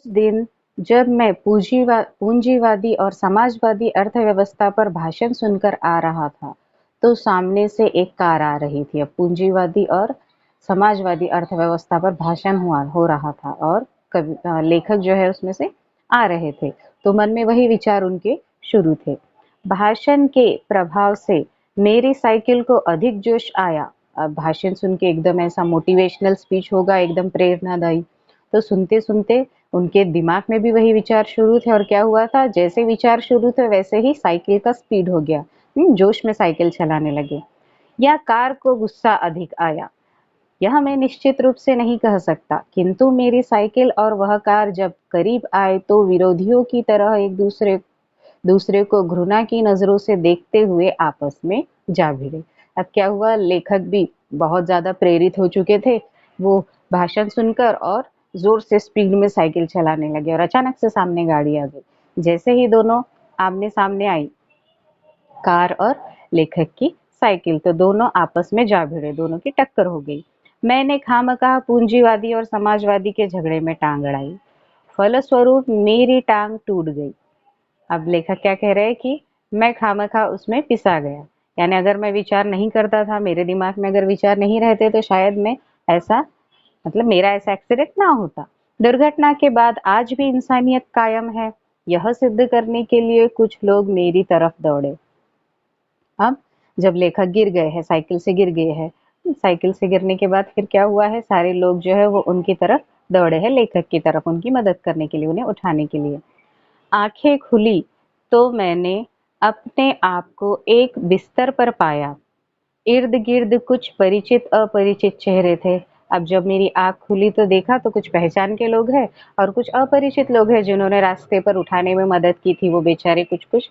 दिन जब मैं पूंजीवादी और समाजवादी अर्थव्यवस्था पर भाषण सुनकर आ रहा था, तो सामने से एक कार आ रही थी। अब पूंजीवादी और समाजवादी अर्थव्यवस्था पर भाषण हो रहा था और लेखक जो है उसमें से आ रहे थे। तो मन में वही विचार उनके शुरू थे। भाषण के प्रभाव से मेरी साइकिल को अधिक जोश आया। अब भाषण सुन के एकदम ऐसा मोटिवेशनल स्पीच होगा, एकदम प्रेरणादायी। तो सुनते-सुनते उनके दिमाग में भी वही विचार शुरू थे और क्या हुआ था, जैसे विचार शुरू थे वैसे ही साइकिल का स्पीड हो गया। जोश में साइकिल चलाने लगे। या कार को गुस्सा अधिक आया। यह मैं निश्चित रूप से नहीं कह सकता, किंतु मेरी साइकिल और वह कार जब करीब आए तो विरोधियों की तरह एक दूसरे दूसरे को घृणा की नजरों से देखते हुए आपस में जा भिड़े। अब क्या हुआ, लेखक भी बहुत ज्यादा प्रेरित हो चुके थे। वो भाषण सुनकर और जोर से स्पीड में साइकिल चलाने लगे और अचानक से सामने गाड़ी आ गई। जैसे ही दोनों आमने सामने आई, कार और लेखक की साइकिल, तो दोनों आपस में जा भिड़े, दोनों की टक्कर हो गई। मैंने खामखा पूंजीवादी और समाजवादी के झगड़े में टांग अड़ाई। फलस्वरूप मेरी टांग टूट गई। अब लेखक क्या कह रहे हैं कि मैं खामखा उसमें पिसा गया। यानी अगर मैं विचार नहीं करता था, मेरे दिमाग में अगर विचार नहीं रहते तो शायद मैं ऐसा मतलब मेरा ऐसा एक्सीडेंट ना होता। दुर्घटना के बाद आज भी इंसानियत कायम है, यह सिद्ध करने के लिए कुछ लोग मेरी तरफ दौड़े। अब जब लेखक गिर गए हैं, साइकिल से गिर गए हैं, साइकिल से गिरने के बाद फिर क्या हुआ है, सारे लोग जो है वो उनकी तरफ दौड़े हैं, लेखक की तरफ, उनकी मदद करने के लिए, उन्हें उठाने के लिए। आंखें खुली तो मैंने अपने आप को एक बिस्तर पर पाया। इर्द-गिर्द कुछ परिचित-अपरिचित चेहरे थे। अब जब मेरी आँख खुली तो देखा तो कुछ पहचान के लोग हैं और कुछ अपरिचित लोग हैं जिन्होंने रास्ते पर उठाने में मदद की थी। वो बेचारे कुछ-कुछ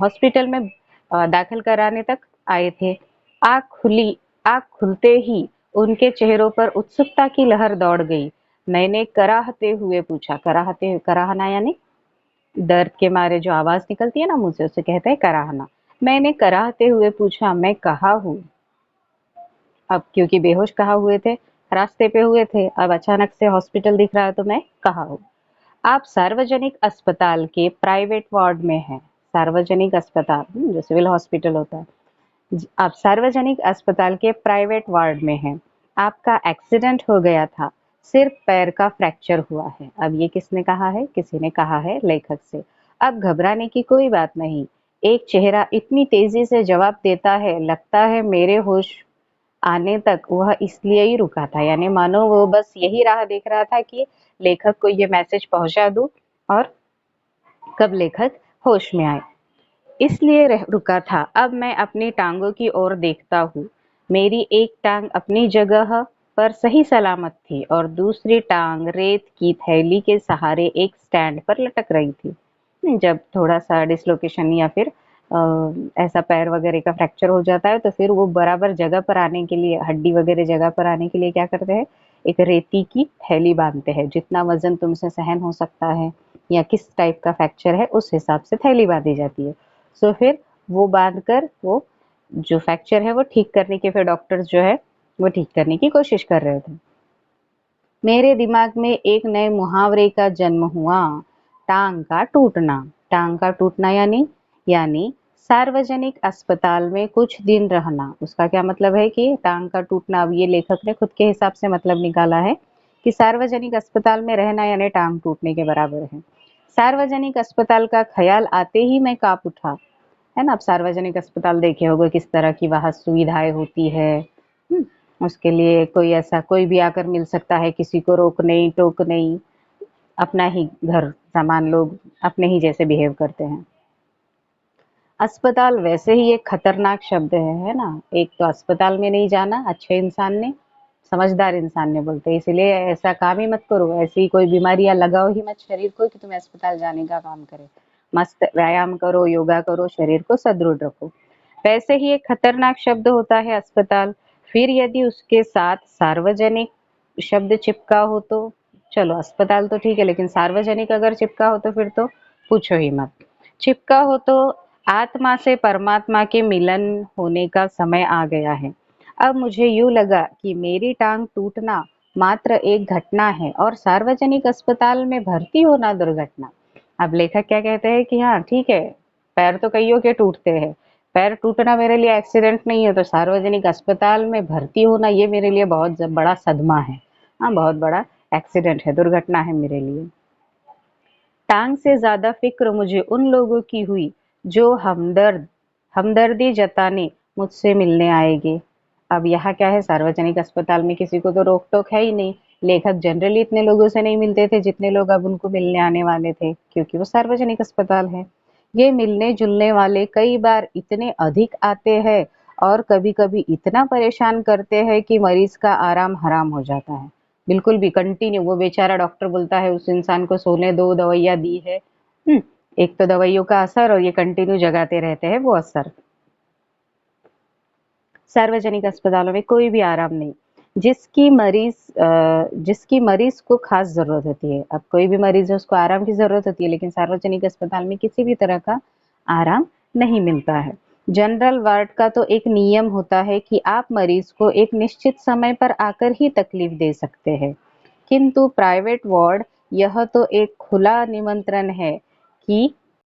हॉस्पिटल में दाखिल कराने तक आए थे। आँख खुली आँख खुलते ही उनके चेहरों पर उत्सुकता की लहर दौड़ गई। मैंने कराहते हुए पूछा, कराहना यानी दर्द के मारे जो आवाज़ निकलती है ना मुँह से, उसे कहते हैं कराहना। मैंने कराहते हुए पूछा, मैं कहाँ हूँ? अब क्योंकि बेहोश कहाँ हुए थे, रास्ते पे हुए थे, अब अचानक से हॉस्पिटल दिख रहा है तो मैं कहाँ हूँ? आप सार्वजनिक अस्पताल के प्राइवेट वार्ड में हैं। सार्वजनिक अस्पताल जो सिविल हॉस्पिटल होता है। आप सार्वजनिक अस्पताल के प्राइवेट वार्ड में हैं। आपका एक्सीडेंट हो गया था। सिर्फ पैर का फ्रैक्चर हुआ है। अब ये किसने कहा है? किसी ने कहा है लेखक से। अब घबराने की कोई बात नहीं। एक चेहरा इतनी तेजी से जवाब देता है, लगता है मेरे होश आने तक वह इसलिए ही रुका था। यानी मानो वो बस यही राह देख रहा था कि लेखक को ये मैसेज पहुंचा दूं और कब लेखक होश में आए, इसलिए रुका था। अब मैं अपनी टांगों की ओर देखता हूँ। मेरी एक टांग अपनी जगह पर सही सलामत थी और दूसरी टांग रेत की थैली के सहारे एक स्टैंड पर लटक रही थी। जब थोड़ा सा डिसलोकेशन या फिर ऐसा पैर वगैरह का फ्रैक्चर हो जाता है तो फिर वो बराबर जगह पर आने के लिए, हड्डी वगैरह जगह पर आने के लिए क्या करते हैं, एक रेती की थैली बांधते हैं। जितना वजन तुमसे सहन हो सकता है या किस टाइप का फ्रैक्चर है उस हिसाब से थैली बांधी जाती है। सो फिर वो बांध कर वो जो फ्रैक्चर है वो ठीक करने के, फिर डॉक्टर्स जो है वो ठीक करने की कोशिश कर रहे थे। मेरे दिमाग में एक नए मुहावरे का जन्म हुआ, टांग का टूटना। टांग का टूटना यानी सार्वजनिक अस्पताल में कुछ दिन रहना। उसका क्या मतलब है कि टांग का टूटना, अब ये लेखक ने खुद के हिसाब से मतलब निकाला है कि सार्वजनिक अस्पताल में रहना यानी टांग टूटने के बराबर है। सार्वजनिक अस्पताल का ख्याल आते ही मैं कांप उठा। है ना, आप सार्वजनिक अस्पताल देखे होंगे, किस तरह की वहाँ सुविधाएं होती है। उसके लिए कोई ऐसा कोई भी आकर मिल सकता है, किसी को रोक नहीं टोक नहीं, अपना ही घर सामान, लोग अपने ही जैसे बिहेव करते हैं। अस्पताल वैसे ही एक खतरनाक शब्द है ना। एक तो अस्पताल में नहीं जाना अच्छे इंसान ने, समझदार इंसान ने बोलते हैं, इसलिए ऐसा काम ही मत करो, ऐसी कोई बीमारियां लगाओ ही मत शरीर को कि तुम्हें अस्पताल जाने का काम करे। मस्त व्यायाम करो, योगा करो, शरीर को सुदृढ़ रखो। वैसे ही एक खतरनाक शब्द होता है अस्पताल। फिर यदि उसके साथ सार्वजनिक शब्द चिपका हो तो चलो, अस्पताल तो ठीक है, लेकिन सार्वजनिक अगर चिपका हो तो फिर तो पूछो ही मत। चिपका हो तो आत्मा से परमात्मा के मिलन होने का समय आ गया है। अब मुझे यूं लगा कि मेरी टांग टूटना मात्र एक घटना है और सार्वजनिक अस्पताल में भर्ती होना दुर्घटना। अब लेखक क्या कहते हैं कि हाँ ठीक है, पैर तो कईयों के टूटते हैं, पैर टूटना मेरे लिए एक्सीडेंट नहीं है, तो सार्वजनिक अस्पताल में भर्ती होना ये मेरे लिए बहुत बड़ा सदमा है। हाँ, बहुत बड़ा एक्सीडेंट है, दुर्घटना है मेरे लिए। टांग से ज्यादा फिक्र मुझे उन लोगों की हुई जो हमदर्दी जताने मुझसे मिलने आएंगे। अब यहाँ क्या है, सार्वजनिक अस्पताल में किसी को तो रोक टोक है ही नहीं। लेखक जनरली इतने लोगों से नहीं मिलते थे जितने लोग अब उनको मिलने आने वाले थे, क्योंकि वो सार्वजनिक अस्पताल है। ये मिलने जुलने वाले कई बार इतने अधिक आते हैं और कभी कभी इतना परेशान करते हैं कि मरीज का आराम हराम हो जाता है। बिल्कुल भी कंटिन्यू, वो बेचारा डॉक्टर बोलता है उस इंसान को सोने दो, दवाइयाँ दी है। एक तो दवाइयों का असर और ये कंटिन्यू जगाते रहते हैं वो असर। सार्वजनिक अस्पतालों में कोई भी आराम नहीं। जिसकी मरीज को खास जरूरत होती है, अब कोई भी मरीज है उसको आराम की जरूरत होती है, लेकिन सार्वजनिक अस्पताल में किसी भी तरह का आराम नहीं मिलता है। जनरल वार्ड का तो एक नियम होता है कि आप मरीज को एक निश्चित समय पर आकर ही तकलीफ दे सकते हैं, किंतु प्राइवेट वार्ड, यह तो एक खुला निमंत्रण है कि